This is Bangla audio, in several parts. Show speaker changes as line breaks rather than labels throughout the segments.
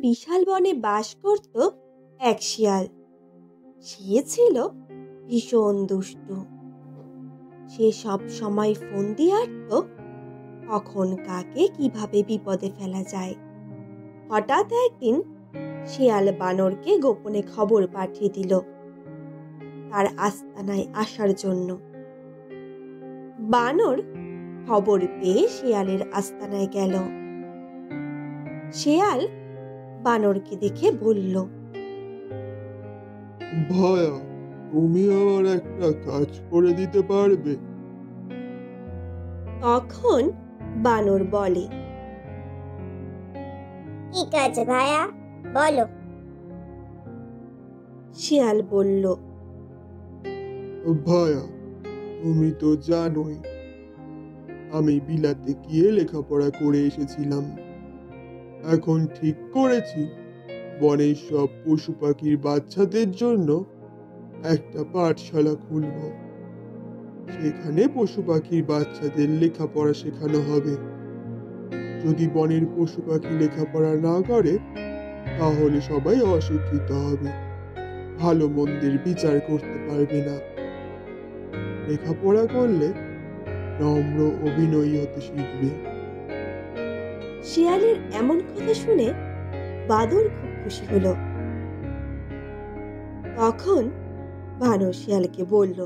বিশাল বনে বাস করত এক শিয়াল। সে ছিল ভীষণ দুষ্টু। সে সব সময় ফোন দিয়ে আঁটত কখন কাকে কিভাবে বিপদে ফেলা যায়। হঠাৎ একদিন শিয়াল বানরকে গোপনে খবর পাঠিয়ে দিল তার আস্তানায় আসার জন্য। বানর খবর পেয়ে শিয়ালের আস্তানায় গেল। শিয়াল বানরকে দেখে বলল,
ভায়া, তুমি আমার একটা কাজ করে দিতে পারবে?
তখন বানর বলে,
কি কাজ ভায়া, বলো।
শিয়াল বলল,
ভায়া, তুমি তো জানোই আমি বিলাতে গিয়ে লেখাপড়া করে এসেছিলাম। এখন ঠিক করেছি বনের সব পশু পাখির বাচ্চাদের জন্য একটা পাঠশালা খুলব। সেখানে পশু পাখির বাচ্চাদের লেখাপড়া শেখানো হবে। যদি বনের পশু পাখি লেখাপড়া না করে তাহলে সবাই অশিক্ষিত হবে, ভালো মন্দের বিচার করতে পারবে না। লেখাপড়া করলে নম্র ও বিনয়ী হতে শিখবে।
শিয়ালের এমন কথা শুনে বাদর খুব খুশি হলো। তখন বানর শিয়ালকে বলল,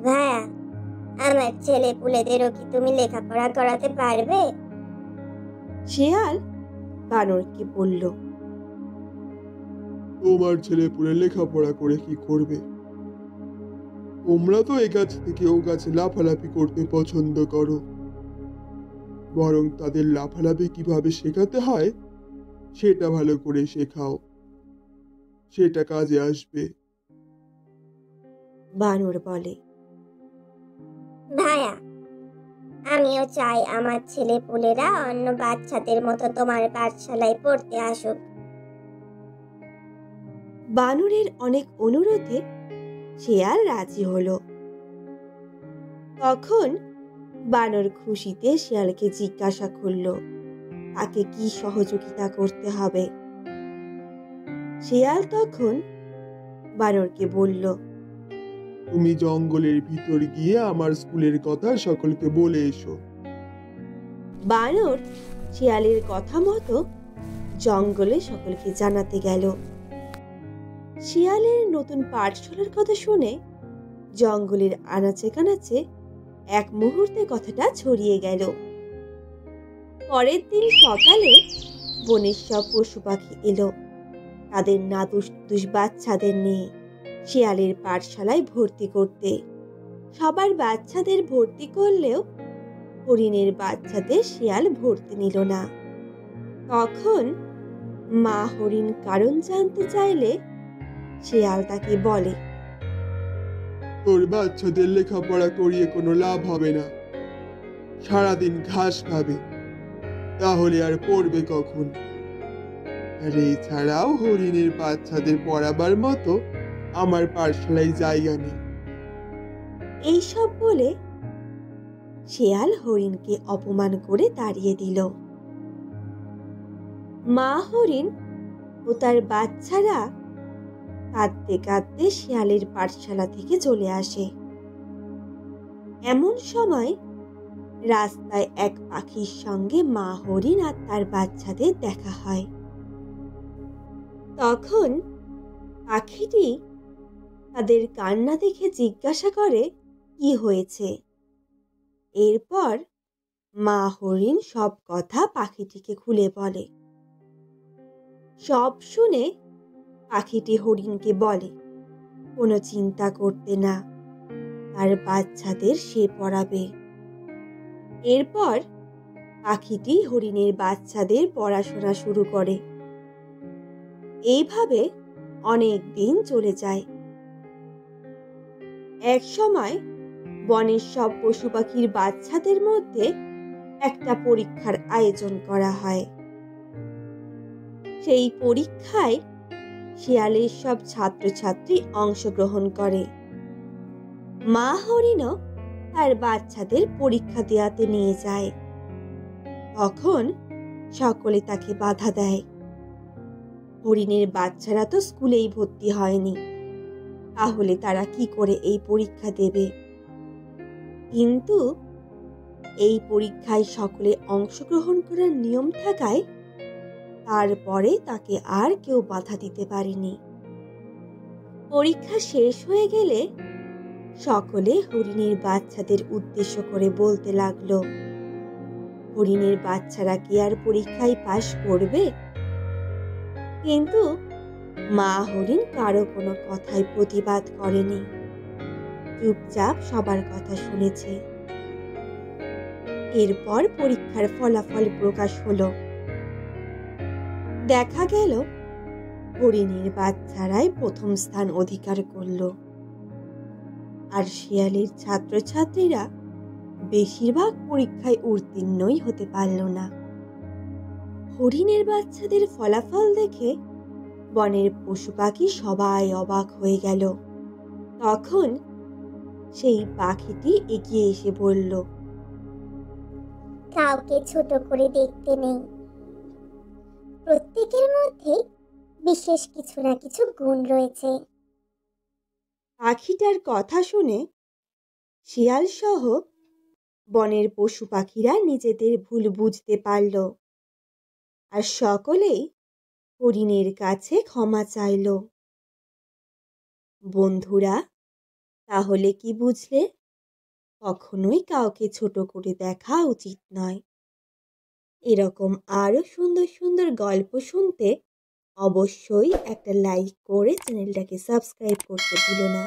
ভায়া, আমার ছেলে পুলেদেরও কি তুমি লেখাপড়া করাতে পারবে?
শিয়াল বানরকে বলল,
তোমার ছেলে পুলে লেখাপড়া করে কি করবে? তোমরা তো এ গাছ থেকে ও গাছে লাফালাফি করতে পছন্দ করো, বরং তাদের লাফালাফি কিভাবে শেখাতে হয় সেটা ভালো করে শেখাও, সেটা কাজে আসবে।
বানর বলে,
ভায়া, আমিও চাই আমার ছেলে পুলেরা অন্য বাচ্চাদের মতো তোমার পাঠশালায় পড়তে আসুক।
বানরের অনেক অনুরোধে শিয়াল রাজি হলো। তখন বানর খুশিতে শিয়ালকে জিজ্ঞাসা করল তাকে কি সহযোগিতা করতে হবে। শিয়াল তখন বানরকে বলল,
তুমি জঙ্গলের ভিতর গিয়ে আমার স্কুলের কথা সকলকে বলে এসো।
বানর শিয়ালের কথা মতো জঙ্গলে সকলকে জানাতে গেল। শিয়ালের নতুন পাঠশালার কথা শুনে জঙ্গলের আনাচে কানাচে এক মুহূর্তে কথাটা ছড়িয়ে গেল। পরের দিন সকালে বনের সব পশু পাখি এলো তাদের নাদুস বাচ্চাদের নিয়ে শিয়ালের পাঠশালায় ভর্তি করতে। সবার বাচ্চাদের ভর্তি করলেও হরিণের বাচ্চাদের শিয়াল ভর্তি নিল না। তখন মা হরিণ কারণ জানতে চাইলে শিয়াল তাকে বলে,
তোর বাচ্চাদের লেখাপড়া করিয়ে কোনো লাভ হবে না, সারাদিন ঘাস খাবে, তাহলে আর পড়বে কখন? আর এছাড়াও হরিণের বাচ্চাদের পড়াবার মতো আমার পাঠশালায় জায়গা নেই।
এইসব বলে শিয়াল হরিণকে অপমান করে তাড়িয়ে দিল। মা হরিণ ও তার বাচ্চারা কাঁদতে কাঁদতে শিয়ালের পাঠশালা থেকে চলে আসে। এমন সময় রাস্তায় এক পাখির সঙ্গে মা হরিণ আর তার বাচ্চাদের দেখা হয়। তখন পাখিটি তাদের কান্না দেখে জিজ্ঞাসা করে কি হয়েছে। এরপর মা হরিণ সব কথা পাখিটিকে খুলে বলে। সব শুনে পাখিটি হরিণকে বলে কোনো চিন্তা করতে না, তার বাচ্চাদের সে পড়াবে। এরপর পাখিটি হরিণের বাচ্চাদের পড়াশোনা শুরু করে। এইভাবে অনেক দিন চলে যায়। এক সময় বনের সব পশু পাখির বাচ্চাদের মধ্যে একটা পরীক্ষার আয়োজন করা হয়। সেই পরীক্ষায় শিয়ালের সব ছাত্রছাত্রী অংশগ্রহণ করে। মা হরিণও তার বাচ্চাদের পরীক্ষা দেওয়াতে নিয়ে যায়। তখন সকলে তাকে বাধা দেয়। হরিণের বাচ্চারা তো স্কুলেই ভর্তি হয়নি, তাহলে তারা কি করে এই পরীক্ষা দেবে? কিন্তু এই পরীক্ষায় সকলে অংশগ্রহণ করার নিয়ম থাকায় তারপরে তাকে আর কেউ বাধা দিতে পারেনি। পরীক্ষা শেষ হয়ে গেলে সকলে হরিণের বাচ্চাদের উদ্দেশ্য করে বলতে লাগলো, হরিণের বাচ্চারা কি আর পরীক্ষায় পাশ করবে? কিন্তু মা হরিণ কারো কোনো কথায় প্রতিবাদ করেনি, চুপচাপ সবার কথা শুনেছে। এরপর পরীক্ষার ফলাফল প্রকাশ হলো। দেখা গেল হরিণের বাচ্চারাই প্রথম স্থান অধিকার করলো, আর শিয়ালের ছাত্রছাত্রীরা বেশিরভাগ পরীক্ষায় উত্তীর্ণই হতে পারল না। হরিণের বাচ্চাদের ফলাফল দেখে বনের পশু পাখি সবাই অবাক হয়ে গেল। তখন সেই পাখিটি এগিয়ে এসে বলল,
কাউকে ছোট করে দেখতে নেই, প্রত্যেকের মধ্যে বিশেষ কিছু না কিছু গুণ রয়েছে।
পাখিটার কথা শুনে শিয়াল সহ বনের পশু পাখিরা নিজেদের ভুল বুঝতে পারল, আর সকলেই হরিণের কাছে ক্ষমা চাইল। বন্ধুরা, তাহলে কি বুঝলে? কখনোই কাউকে ছোট করে দেখা উচিত নয়। এরকম আরো সুন্দর সুন্দর গল্প শুনতে অবশ্যই একটা লাইক করে চ্যানেলটাকে সাবস্ক্রাইব করতে ভুলো না।